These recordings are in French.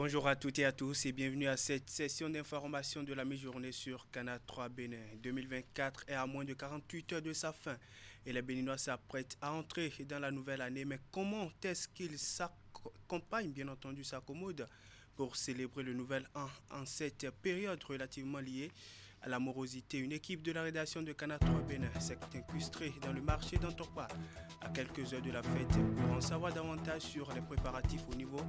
Bonjour à toutes et à tous et bienvenue à cette session d'information de la mi-journée sur Canal 3 Bénin. 2024 est à moins de 48 heures de sa fin et les Béninois s'apprêtent à entrer dans la nouvelle année. Mais comment est-ce qu'ils s'accompagnent, bien entendu, s'accommodent pour célébrer le nouvel an en cette période relativement liée à la morosité? Une équipe de la rédaction de Canal 3 Bénin s'est incrustée dans le marché d'Antokpa à quelques heures de la fête pour en savoir davantage sur les préparatifs au niveau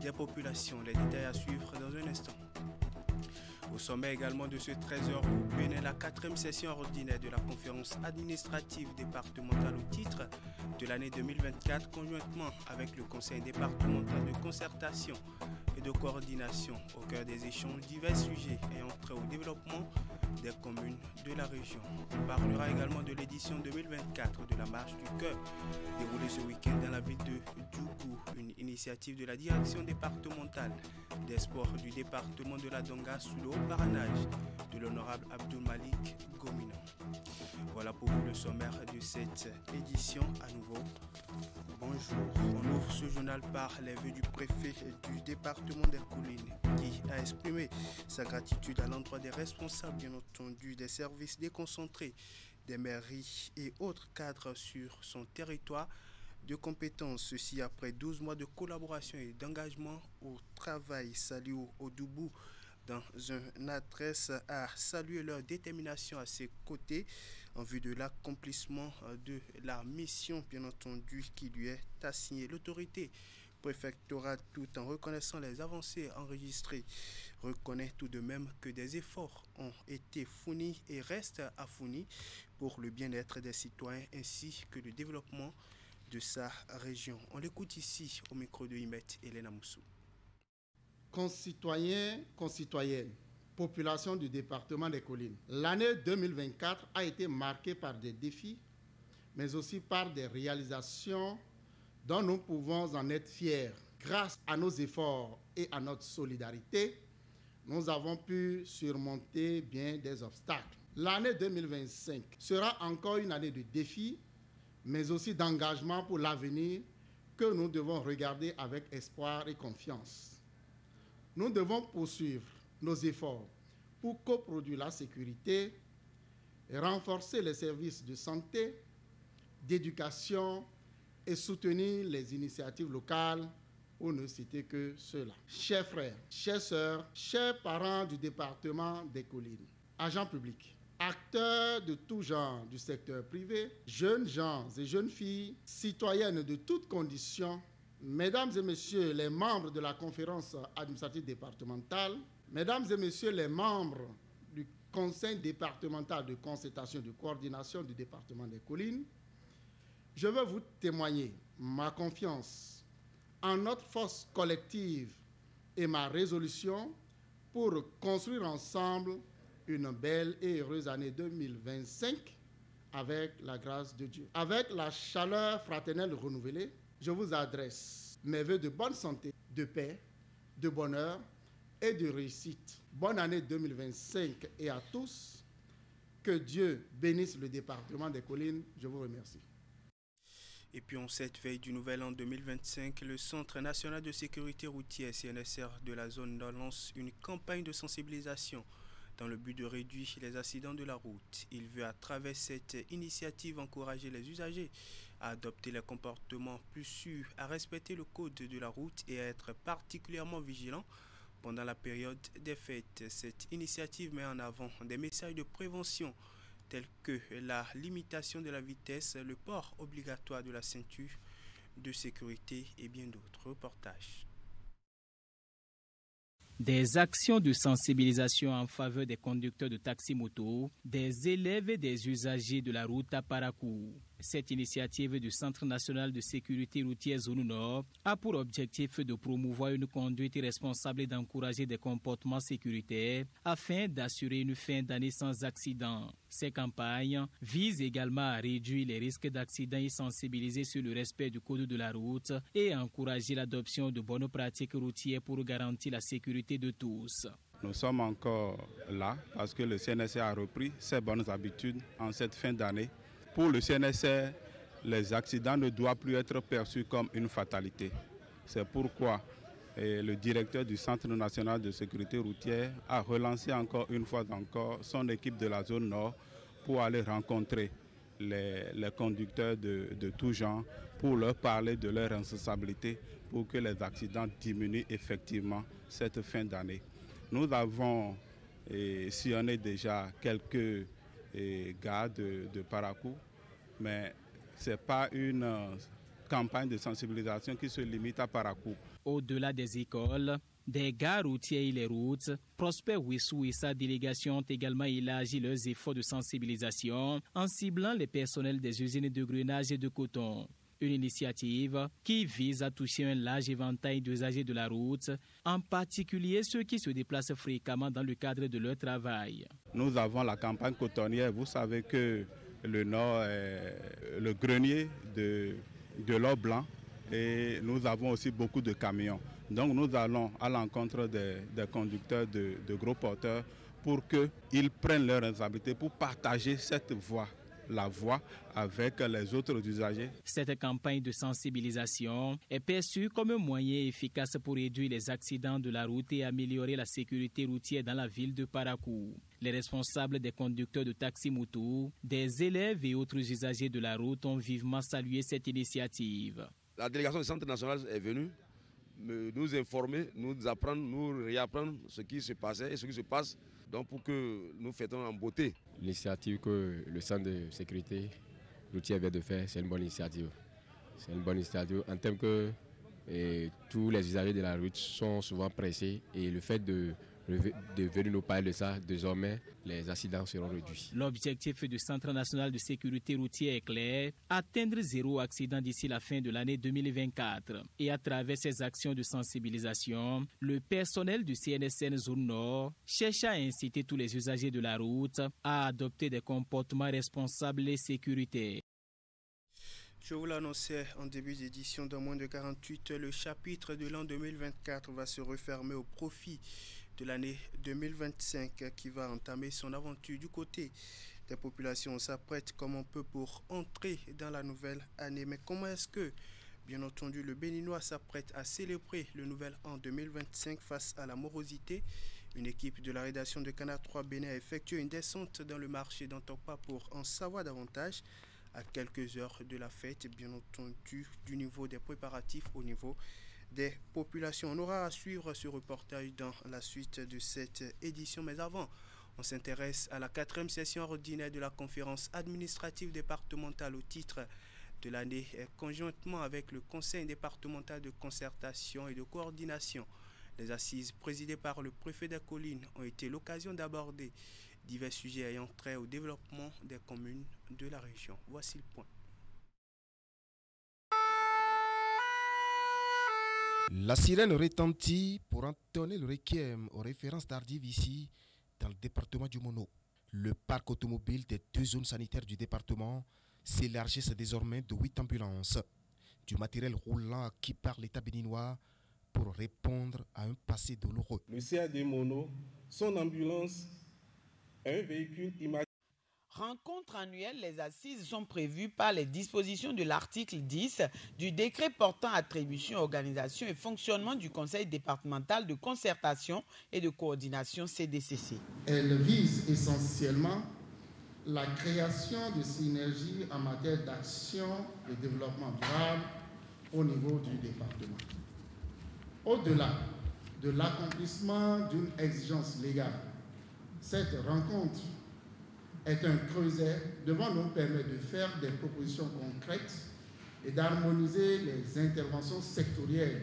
des populations. Les détails à suivre dans un instant. Au sommet également de ce 13h au Bénin, la 4e session ordinaire de la conférence administrative départementale au titre de l'année 2024, conjointement avec le conseil départemental de concertation et de coordination au cœur des échanges divers sujets ayant trait au développement des communes de la région. On parlera également de l'édition 2024 de la Marche du Cœur, déroulée ce week-end dans la ville de Djougou, une initiative de la direction départementale des sports du département de la Donga sous le haut parrainage de l'honorable Abdul Malik Gomina. Voilà pour vous le sommaire de cette édition. À nouveau, bonjour. On ouvre ce journal par les vœux du préfet du département des Collines qui a exprimé sa gratitude à l'endroit des responsables, bien entendu, des services déconcentrés, des mairies et autres cadres sur son territoire de compétences. Ceci après 12 mois de collaboration et d'engagement au travail. Salut au Doubou dans une adresse à saluer leur détermination à ses côtés en vue de l'accomplissement de la mission, bien entendu, qui lui est assignée. L'autorité préfectorale, tout en reconnaissant les avancées enregistrées, reconnaît tout de même que des efforts ont été fournis et restent à fournir pour le bien-être des citoyens ainsi que le développement de sa région. On l'écoute ici au micro de Imet Elena Moussou. Concitoyens, concitoyennes, population du département des Collines, l'année 2024 a été marquée par des défis, mais aussi par des réalisations dont nous pouvons en être fiers. Grâce à nos efforts et à notre solidarité, nous avons pu surmonter bien des obstacles. L'année 2025 sera encore une année de défis, mais aussi d'engagement pour l'avenir que nous devons regarder avec espoir et confiance. Nous devons poursuivre nos efforts pour coproduire la sécurité, renforcer les services de santé, d'éducation et soutenir les initiatives locales, pour ne citer que cela. Chers frères, chères sœurs, chers parents du département des Collines, agents publics, acteurs de tout genre du secteur privé, jeunes gens et jeunes filles, citoyennes de toutes conditions, mesdames et messieurs les membres de la conférence administrative départementale, mesdames et messieurs les membres du conseil départemental de concertation et de coordination du département des Collines, je veux vous témoigner ma confiance en notre force collective et ma résolution pour construire ensemble une belle et heureuse année 2025 avec la grâce de Dieu. Avec la chaleur fraternelle renouvelée, je vous adresse mes vœux de bonne santé, de paix, de bonheur et de réussite. Bonne année 2025 et à tous. Que Dieu bénisse le département des Collines. Je vous remercie. Et puis en cette veille du nouvel an 2025, le Centre national de sécurité routière CNSR de la zone nord lance une campagne de sensibilisation dans le but de réduire les accidents de la route. Il veut à travers cette initiative encourager les usagers à adopter les comportements plus sûrs, à respecter le code de la route et à être particulièrement vigilants pendant la période des fêtes. Cette initiative met en avant des messages de prévention tels que la limitation de la vitesse, le port obligatoire de la ceinture de sécurité et bien d'autres. Reportages. Des actions de sensibilisation en faveur des conducteurs de taxi-moto, des élèves et des usagers de la route à Parakou. Cette initiative du Centre national de sécurité routière Zone Nord a pour objectif de promouvoir une conduite responsable et d'encourager des comportements sécuritaires afin d'assurer une fin d'année sans accident. Ces campagnes visent également à réduire les risques d'accidents et sensibiliser sur le respect du code de la route et à encourager l'adoption de bonnes pratiques routières pour garantir la sécurité de tous. Nous sommes encore là parce que le CNSR a repris ses bonnes habitudes en cette fin d'année. Pour le CNSR, les accidents ne doivent plus être perçus comme une fatalité. C'est pourquoi Et le directeur du Centre national de sécurité routière a relancé encore une fois son équipe de la zone nord pour aller rencontrer les conducteurs de tout genre, pour leur parler de leur responsabilité, pour que les accidents diminuent effectivement cette fin d'année. Nous avons sillonné déjà quelques gares de Parakou, mais ce n'est pas une campagne de sensibilisation qui se limite à Parakou. Au-delà des écoles, des gares routières et les routes, Prosper Wissou et sa délégation ont également élargi leurs efforts de sensibilisation en ciblant les personnels des usines de grenage et de coton. Une initiative qui vise à toucher un large éventail d'usagers de la route, en particulier ceux qui se déplacent fréquemment dans le cadre de leur travail. Nous avons la campagne cotonnière. Vous savez que le Nord est le grenier de l'or blanc et nous avons aussi beaucoup de camions. Donc nous allons à l'encontre des conducteurs de gros porteurs pour qu'ils prennent leur responsabilité pour partager cette voie. La voie avec les autres usagers. Cette campagne de sensibilisation est perçue comme un moyen efficace pour réduire les accidents de la route et améliorer la sécurité routière dans la ville de Parakou. Les responsables des conducteurs de taxi-moto, des élèves et autres usagers de la route ont vivement salué cette initiative. La délégation du Centre national est venue nous informer, nous apprendre, nous réapprendre ce qui se passait et ce qui se passe, donc pour que nous fêtons en beauté. L'initiative que le Centre de sécurité routière vient de faire, c'est une bonne initiative. C'est une bonne initiative en termes que tous les usagers de la route sont souvent pressés et le fait de venir nous parler de ça, désormais, les accidents seront réduits. L'objectif du Centre national de sécurité routière est clair, atteindre 0 accident d'ici la fin de l'année 2024. Et à travers ces actions de sensibilisation, le personnel du CNSN Zone Nord cherche à inciter tous les usagers de la route à adopter des comportements responsables et sécuritaires. Je vous l'annonçais en début d'édition, dans moins de 48 heures, le chapitre de l'an 2024 va se refermer au profit de l'année 2025 qui va entamer son aventure. Du côté des populations, on s'apprête comme on peut pour entrer dans la nouvelle année. Mais comment est-ce que, bien entendu, le Béninois s'apprête à célébrer le nouvel an 2025 face à la morosité? Une équipe de la rédaction de Canal 3 Bénin a effectué une descente dans le marché d'Antokpa pour en savoir davantage à quelques heures de la fête, bien entendu, du niveau des préparatifs au niveau des populations. On aura à suivre ce reportage dans la suite de cette édition. Mais avant, on s'intéresse à la 4e session ordinaire de la conférence administrative départementale au titre de l'année, conjointement avec le conseil départemental de concertation et de coordination. Les assises présidées par le préfet des Collines ont été l'occasion d'aborder divers sujets ayant trait au développement des communes de la région. Voici le point. La sirène retentit pour entonner le requiem aux références tardives ici, dans le département du Mono. Le parc automobile des 2 zones sanitaires du département s'élargisse désormais de 8 ambulances. Du matériel roulant acquis par l'État béninois pour répondre à un passé douloureux. Le CAD Mono, son ambulance, un véhicule immatriculé. Rencontre annuelle, les assises sont prévues par les dispositions de l'article 10 du décret portant attribution, organisation et fonctionnement du Conseil départemental de concertation et de coordination CDCC. Elle vise essentiellement la création de synergies en matière d'action de développement durable au niveau du département. Au-delà de l'accomplissement d'une exigence légale, cette rencontre est un creuset devant nous permettre de faire des propositions concrètes et d'harmoniser les interventions sectorielles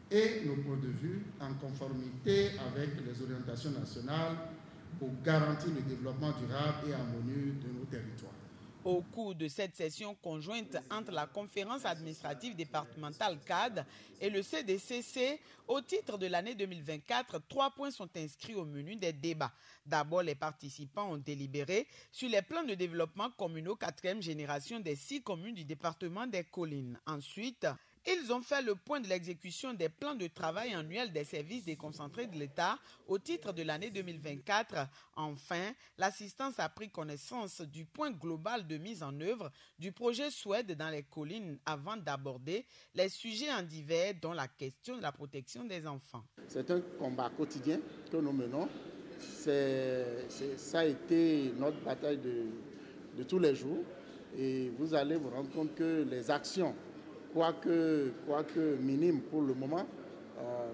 et nos points de vue en conformité avec les orientations nationales pour garantir le développement durable et harmonieux de nos territoires. Au cours de cette session conjointe entre la conférence administrative départementale CAD et le CDCC, au titre de l'année 2024, 3 points sont inscrits au menu des débats. D'abord, les participants ont délibéré sur les plans de développement communaux 4e génération des 6 communes du département des Collines. Ensuite, Ils ont fait le point de l'exécution des plans de travail annuels des services déconcentrés de l'État au titre de l'année 2024. Enfin, l'assistance a pris connaissance du point global de mise en œuvre du projet SWED dans les collines avant d'aborder les sujets en divers, dont la question de la protection des enfants. C'est un combat quotidien que nous menons. Ça a été notre bataille de tous les jours. Et vous allez vous rendre compte que les actions, quoique minimes pour le moment,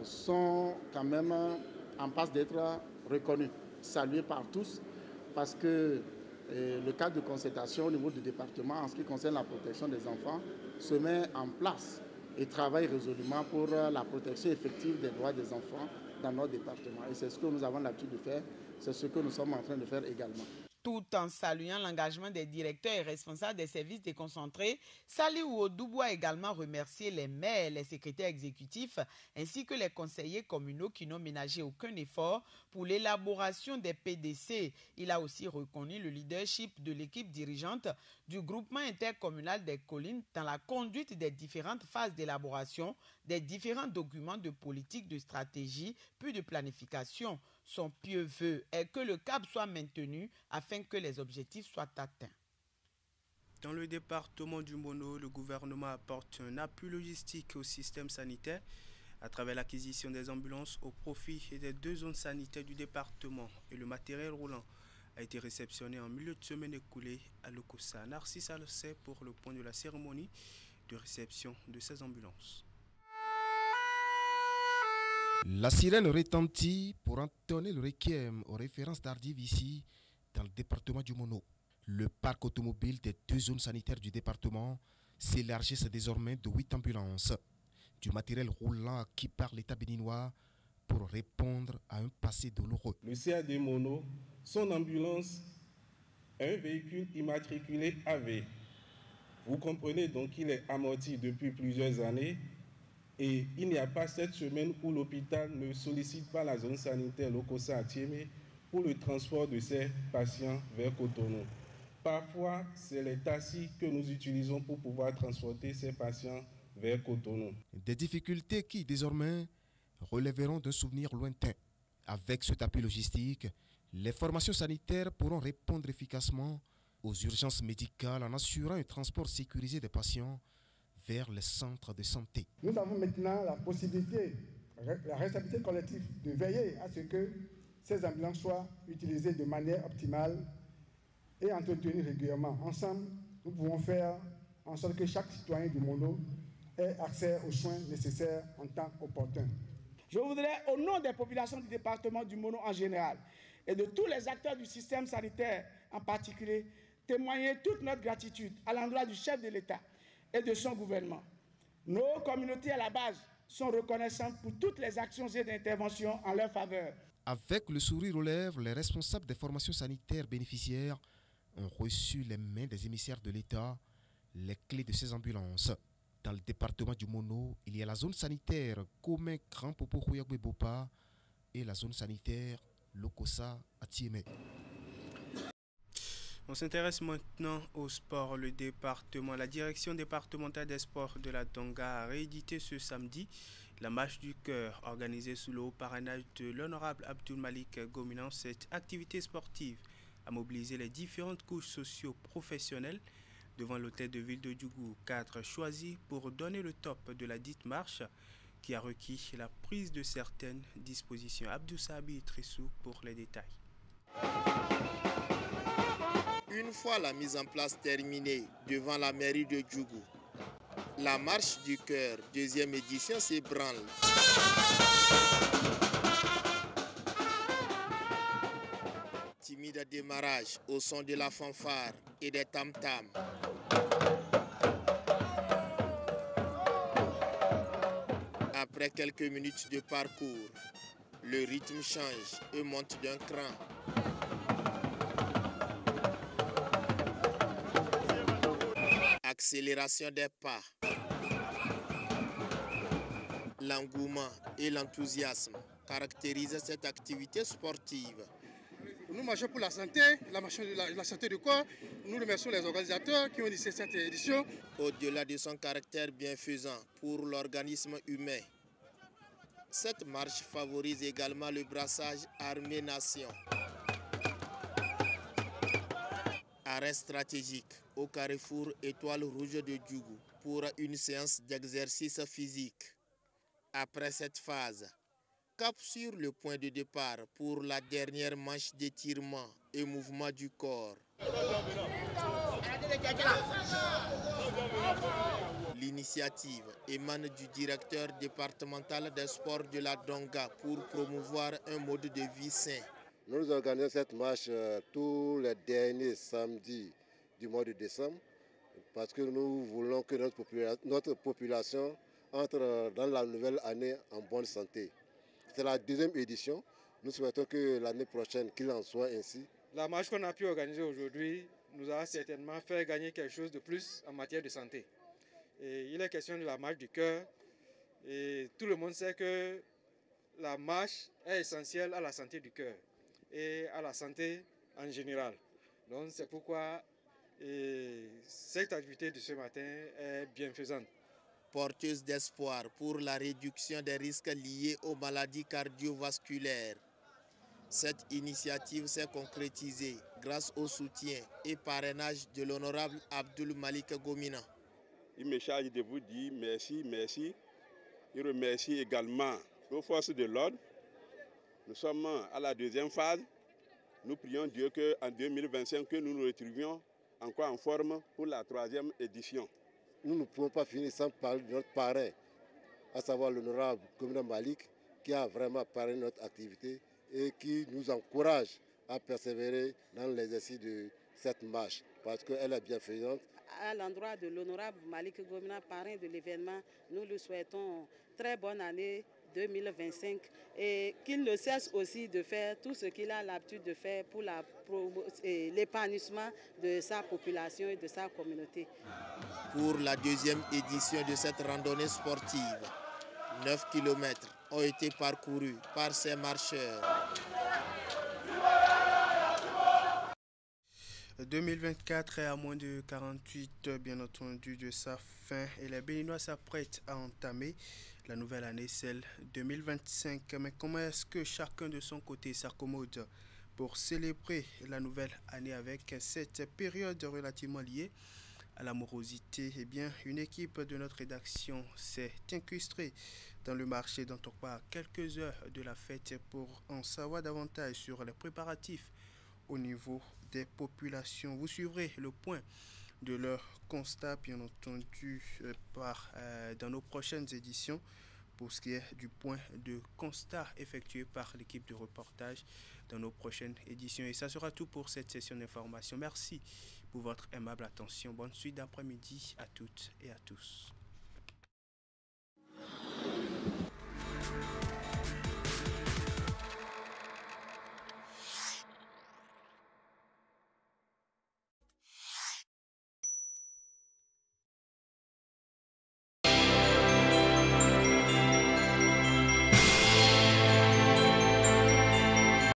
sont quand même en passe d'être reconnues, saluées par tous, parce que le cadre de concertation au niveau du département en ce qui concerne la protection des enfants se met en place et travaille résolument pour la protection effective des droits des enfants dans notre département. Et c'est ce que nous avons l'habitude de faire, c'est ce que nous sommes en train de faire également. Tout en saluant l'engagement des directeurs et responsables des services déconcentrés, Saliou Odoubou a également remercié les maires, les secrétaires exécutifs ainsi que les conseillers communaux qui n'ont ménagé aucun effort pour l'élaboration des PDC. Il a aussi reconnu le leadership de l'équipe dirigeante du groupement intercommunal des collines dans la conduite des différentes phases d'élaboration des différents documents de politique, de stratégie, puis de planification. Son pieux vœu est que le cap soit maintenu afin que les objectifs soient atteints. Dans le département du Mono, le gouvernement apporte un appui logistique au système sanitaire à travers l'acquisition des ambulances au profit des 2 zones sanitaires du département. Et le matériel roulant a été réceptionné en milieu de semaine écoulée à Lokossa. Narcisse Alcé pour le point de la cérémonie de réception de ces ambulances. La sirène retentit pour entonner le requiem aux références tardives ici dans le département du Mono. Le parc automobile des 2 zones sanitaires du département s'élargit désormais de 8 ambulances. Du matériel roulant acquis par l'État béninois pour répondre à un passé douloureux. Le CAD Mono, son ambulance, un véhicule immatriculé AV. Vous comprenez donc qu'il est amorti depuis plusieurs années. Et il n'y a pas cette semaine où l'hôpital ne sollicite pas la zone sanitaire Lokossa à Thiémé pour le transport de ses patients vers Cotonou. Parfois, c'est les taxis que nous utilisons pour pouvoir transporter ces patients vers Cotonou. Des difficultés qui, désormais, relèveront d'un souvenir lointain. Avec cet appui logistique, les formations sanitaires pourront répondre efficacement aux urgences médicales en assurant un transport sécurisé des patients vers les centres de santé. Nous avons maintenant la possibilité, la responsabilité collective de veiller à ce que ces ambulances soient utilisées de manière optimale et entretenues régulièrement. Ensemble, nous pouvons faire en sorte que chaque citoyen du Mono ait accès aux soins nécessaires en temps opportun. Je voudrais, au nom des populations du département du Mono en général et de tous les acteurs du système sanitaire en particulier, témoigner toute notre gratitude à l'endroit du chef de l'État et de son gouvernement. Nos communautés à la base sont reconnaissantes pour toutes les actions et interventions en leur faveur. Avec le sourire aux lèvres, les responsables des formations sanitaires bénéficiaires ont reçu les mains des émissaires de l'État les clés de ces ambulances. Dans le département du Mono, il y a la zone sanitaire Komé Grand Popo Bopa et la zone sanitaire Lokossa à Thiémé. On s'intéresse maintenant au sport. La direction départementale des sports de la Tonga a réédité ce samedi la marche du cœur organisée sous le haut parrainage de l'honorable Abdul Malik Gominan. Cette activité sportive a mobilisé les différentes couches socio-professionnelles devant l'hôtel de ville de Djougou. 4 choisis pour donner le top de la dite marche qui a requis la prise de certaines dispositions. Abdou Sabi Trissou pour les détails. Une fois la mise en place terminée devant la mairie de Djougou, la marche du cœur, 2e édition, s'ébranle. Timide démarrage au son de la fanfare et des tam-tams. Après quelques minutes de parcours, le rythme change et monte d'un cran. Accélération des pas. L'engouement et l'enthousiasme caractérisent cette activité sportive. Nous marchons pour la santé, la santé du corps. Nous remercions les organisateurs qui ont initié cette édition. Au-delà de son caractère bienfaisant pour l'organisme humain, cette marche favorise également le brassage armée-nation. Arrêt stratégique au carrefour Étoile Rouge de Djougou pour une séance d'exercice physique. Après cette phase, cap sur le point de départ pour la dernière manche d'étirement et mouvement du corps. L'initiative émane du directeur départemental des sports de la Donga pour promouvoir un mode de vie sain. Nous organisons cette marche tous les derniers samedis du mois de décembre parce que nous voulons que notre population entre dans la nouvelle année en bonne santé. C'est la deuxième édition. Nous souhaitons que l'année prochaine, qu'il en soit ainsi. La marche qu'on a pu organiser aujourd'hui nous a certainement fait gagner quelque chose de plus en matière de santé. Et il est question de la marche du cœur. Et tout le monde sait que la marche est essentielle à la santé du cœur et à la santé en général. Donc c'est pourquoi cette activité de ce matin est bienfaisante. Porteuse d'espoir pour la réduction des risques liés aux maladies cardiovasculaires. Cette initiative s'est concrétisée grâce au soutien et parrainage de l'honorable Abdul Malik Gomina. Il me charge de vous dire merci. Il remercie également nos forces de l'ordre. Nous sommes à la deuxième phase. Nous prions Dieu qu'en 2025, que nous nous retrouvions encore en forme pour la troisième édition. Nous ne pouvons pas finir sans parler de notre parrain, à savoir l'honorable Gomina Malik, qui a vraiment parrainé notre activité et qui nous encourage à persévérer dans l'exercice de cette marche, parce qu'elle est bienfaisante. À l'endroit de l'honorable Malik Gomina, parrain de l'événement, nous lui souhaitons très bonne année 2025 et qu'il ne cesse aussi de faire tout ce qu'il a l'habitude de faire pour l'épanouissement de sa population et de sa communauté. Pour la deuxième édition de cette randonnée sportive, 9 km ont été parcourus par ces marcheurs. 2024 est à moins de 48 bien entendu de sa fin et les Béninois s'apprêtent à entamer la nouvelle année, celle 2025. Mais comment est-ce que chacun de son côté s'accommode pour célébrer la nouvelle année avec cette période relativement liée à l'amorosité? Eh bien, une équipe de notre rédaction s'est incrustée dans le marché d'Antokwa à quelques heures de la fête pour en savoir davantage sur les préparatifs au niveau des populations. Vous suivrez le point de leur constat, bien entendu, dans nos prochaines éditions pour ce qui est du point de constat effectué par l'équipe de reportage dans nos prochaines éditions. Et ça sera tout pour cette session d'information. Merci pour votre aimable attention. Bonne suite d'après-midi à toutes et à tous.